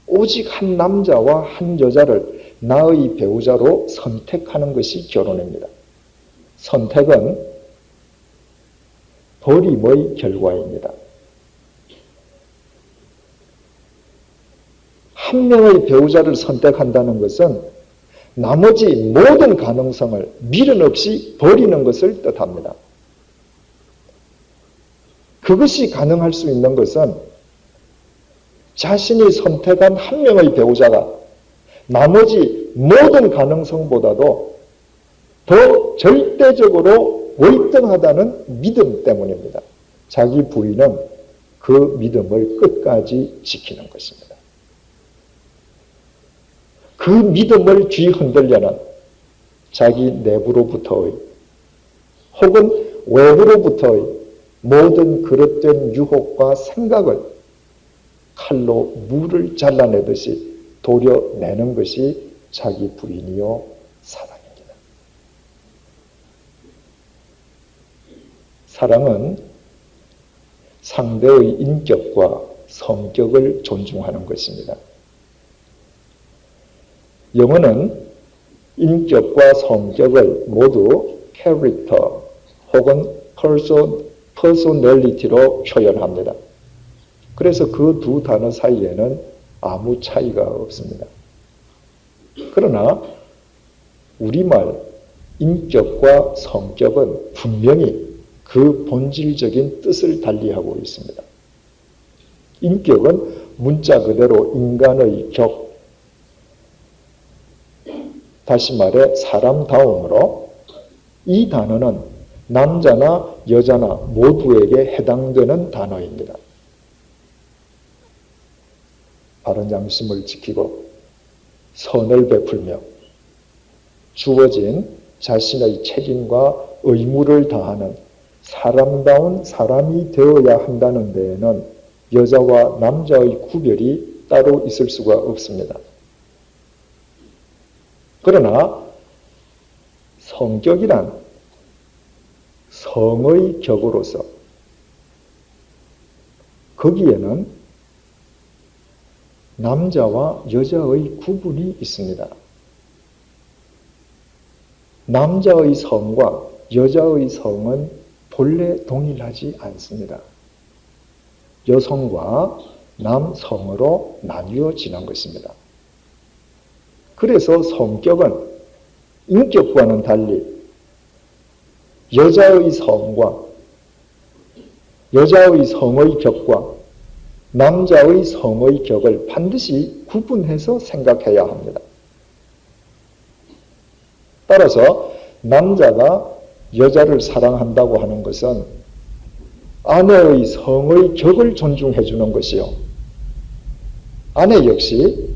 오직 한 남자와 한 여자를 나의 배우자로 선택하는 것이 결혼입니다. 선택은 버림의 결과입니다. 한 명의 배우자를 선택한다는 것은 나머지 모든 가능성을 미련 없이 버리는 것을 뜻합니다. 그것이 가능할 수 있는 것은 자신이 선택한 한 명의 배우자가 나머지 모든 가능성보다도 더 절대적으로 월등하다는 믿음 때문입니다. 자기 부인은 그 믿음을 끝까지 지키는 것입니다. 그 믿음을 뒤흔들려는 자기 내부로부터의 혹은 외부로부터의 모든 그릇된 유혹과 생각을 칼로 물을 잘라내듯이 도려내는 것이 자기 부인이요 사랑입니다. 사랑은 상대의 인격과 성격을 존중하는 것입니다. 영어는 인격과 성격을 모두 캐릭터 혹은 퍼소널리티로 표현합니다. 그래서 그 두 단어 사이에는 아무 차이가 없습니다. 그러나 우리말 인격과 성격은 분명히 그 본질적인 뜻을 달리하고 있습니다. 인격은 문자 그대로 인간의 격, 다시 말해 사람다움으로 이 단어는 남자나 여자나 모두에게 해당되는 단어입니다. 바른 양심을 지키고 선을 베풀며 주어진 자신의 책임과 의무를 다하는 사람다운 사람이 되어야 한다는 데에는 여자와 남자의 구별이 따로 있을 수가 없습니다. 그러나 성격이란 성의 격으로서 거기에는 남자와 여자의 구분이 있습니다. 남자의 성과 여자의 성은 본래 동일하지 않습니다. 여성과 남성으로 나뉘어지는 것입니다. 그래서 성격은 인격과는 달리 여자의 성과 여자의 성의 격과 남자의 성의 격을 반드시 구분해서 생각해야 합니다. 따라서 남자가 여자를 사랑한다고 하는 것은 아내의 성의 격을 존중해 주는 것이요. 아내 역시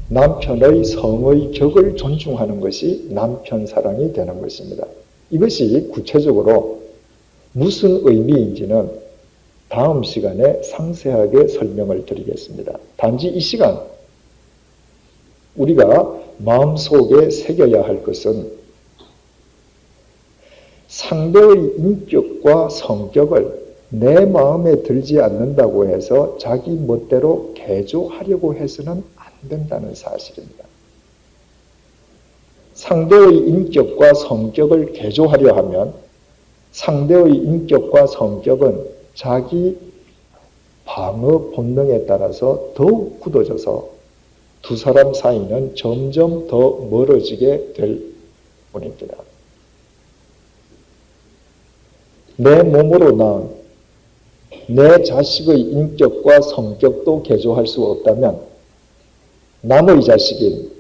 남편의 성의 격을 존중하는 것이 남편 사랑이 되는 것입니다. 이것이 구체적으로 무슨 의미인지는 다음 시간에 상세하게 설명을 드리겠습니다. 단지 이 시간 우리가 마음속에 새겨야 할 것은 상대의 인격과 성격을 내 마음에 들지 않는다고 해서 자기 멋대로 개조하려고 해서는 안 된다는 사실입니다. 상대의 인격과 성격을 개조하려 하면 상대의 인격과 성격은 자기 방어 본능에 따라서 더욱 굳어져서 두 사람 사이는 점점 더 멀어지게 될 뿐입니다. 내 몸으로 낳은 내 자식의 인격과 성격도 개조할 수 없다면 남의 자식인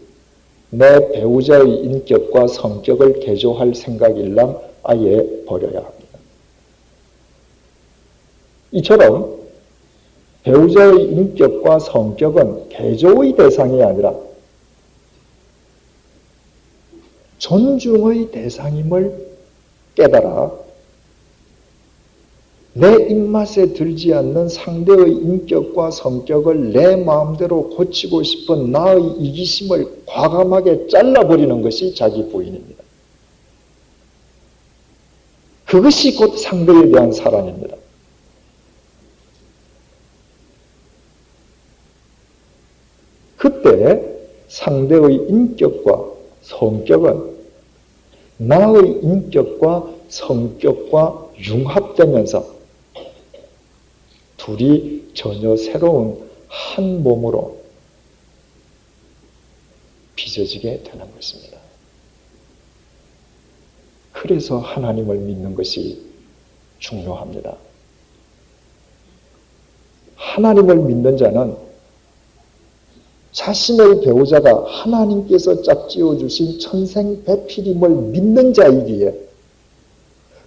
내 배우자의 인격과 성격을 개조할 생각일람 아예 버려야 합니다. 이처럼 배우자의 인격과 성격은 개조의 대상이 아니라 존중의 대상임을 깨달아 내 입맛에 들지 않는 상대의 인격과 성격을 내 마음대로 고치고 싶은 나의 이기심을 과감하게 잘라버리는 것이 자기 부인입니다. 그것이 곧 상대에 대한 사랑입니다. 그때 상대의 인격과 성격은 나의 인격과 성격과 융합되면서 둘이 전혀 새로운 한 몸으로 빚어지게 되는 것입니다. 그래서 하나님을 믿는 것이 중요합니다. 하나님을 믿는 자는 자신의 배우자가 하나님께서 짝지어 주신 천생배필임을 믿는 자이기에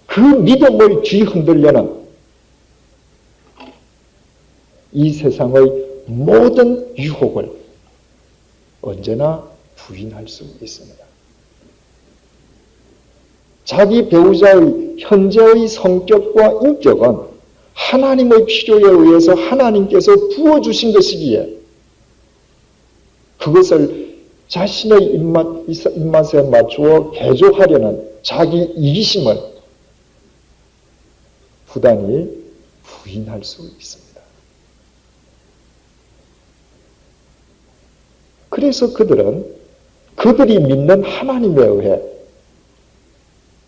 그 믿음을 뒤흔들려는 이 세상의 모든 유혹을 언제나 부인할 수 있습니다. 자기 배우자의 현재의 성격과 인격은 하나님의 필요에 의해서 하나님께서 부어주신 것이기에 그것을 자신의 입맛에 맞추어 개조하려는 자기 이기심을 부단히 부인할 수 있습니다. 그래서 그들이 믿는 하나님에 의해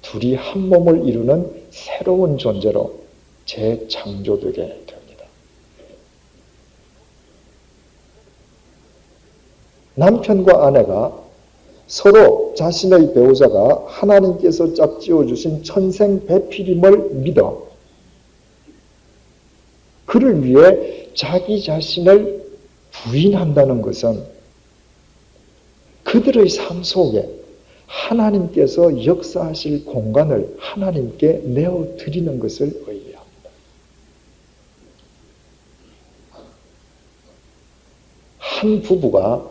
둘이 한 몸을 이루는 새로운 존재로 재창조되게 됩니다. 남편과 아내가 서로 자신의 배우자가 하나님께서 짝지어 주신 천생배필임을 믿어 그를 위해 자기 자신을 부인한다는 것은 그들의 삶 속에 하나님께서 역사하실 공간을 하나님께 내어드리는 것을 의미합니다. 한 부부가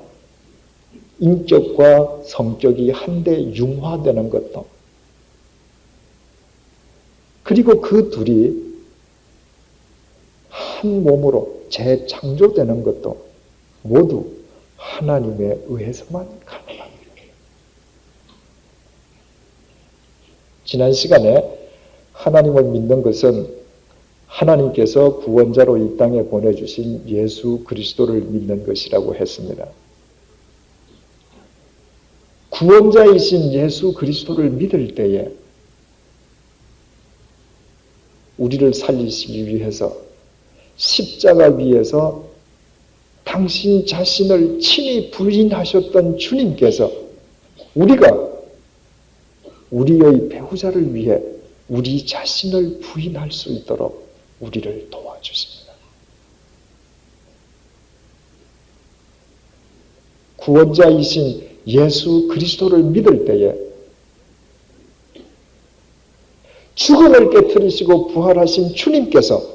인격과 성격이 한데 융화되는 것도 그리고 그 둘이 한 몸으로 재창조되는 것도 모두 하나님에 의해서만 가능합니다. 지난 시간에 하나님을 믿는 것은 하나님께서 구원자로 이 땅에 보내주신 예수 그리스도를 믿는 것이라고 했습니다. 구원자이신 예수 그리스도를 믿을 때에 우리를 살리시기 위해서 십자가 위에서 당신 자신을 친히 부인하셨던 주님께서 우리가 우리의 배우자를 위해 우리 자신을 부인할 수 있도록 우리를 도와주십니다. 구원자이신 예수 그리스도를 믿을 때에 죽음을 깨뜨리시고 부활하신 주님께서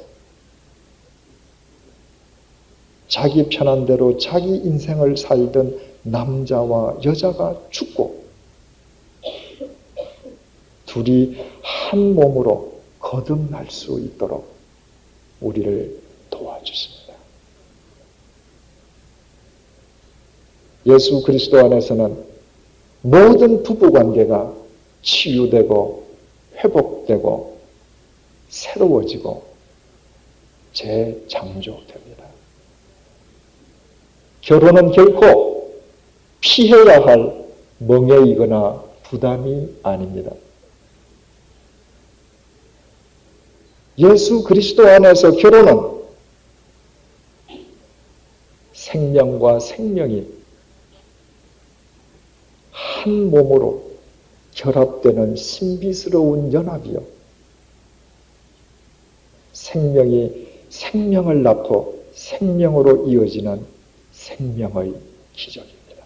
자기 편한 대로 자기 인생을 살던 남자와 여자가 죽고 둘이 한 몸으로 거듭날 수 있도록 우리를 도와주십니다. 예수 그리스도 안에서는 모든 부부관계가 치유되고 회복되고 새로워지고 재창조됩니다. 결혼은 결코 피해야 할 멍해이거나 부담이 아닙니다. 예수 그리스도 안에서 결혼은 생명과 생명이 한 몸으로 결합되는 신비스러운 연합이요. 생명이 생명을 낳고 생명으로 이어지는 생명의 기적입니다.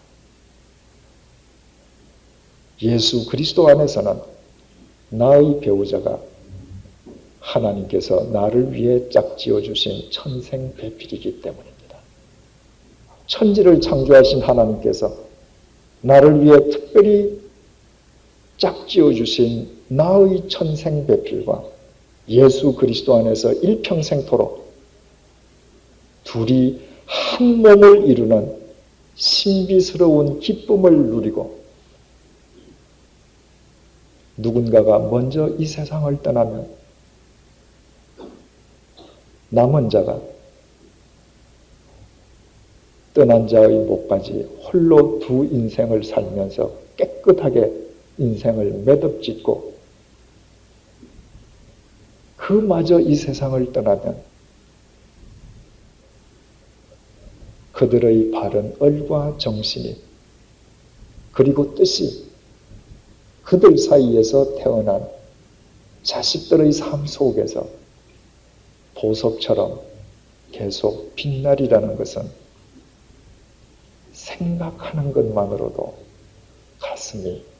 예수 그리스도 안에서는 나의 배우자가 하나님께서 나를 위해 짝지어 주신 천생배필이기 때문입니다. 천지를 창조하신 하나님께서 나를 위해 특별히 짝지어 주신 나의 천생배필과 예수 그리스도 안에서 일평생토록 둘이 한 몸을 이루는 신비스러운 기쁨을 누리고 누군가가 먼저 이 세상을 떠나면 남은 자가 떠난 자의 목까지 홀로 두 인생을 살면서 깨끗하게 인생을 매듭짓고 그마저 이 세상을 떠나면 그들의 바른 얼과 정신이 그리고 뜻이 그들 사이에서 태어난 자식들의 삶 속에서 보석처럼 계속 빛나리라는 것은 생각하는 것만으로도 가슴이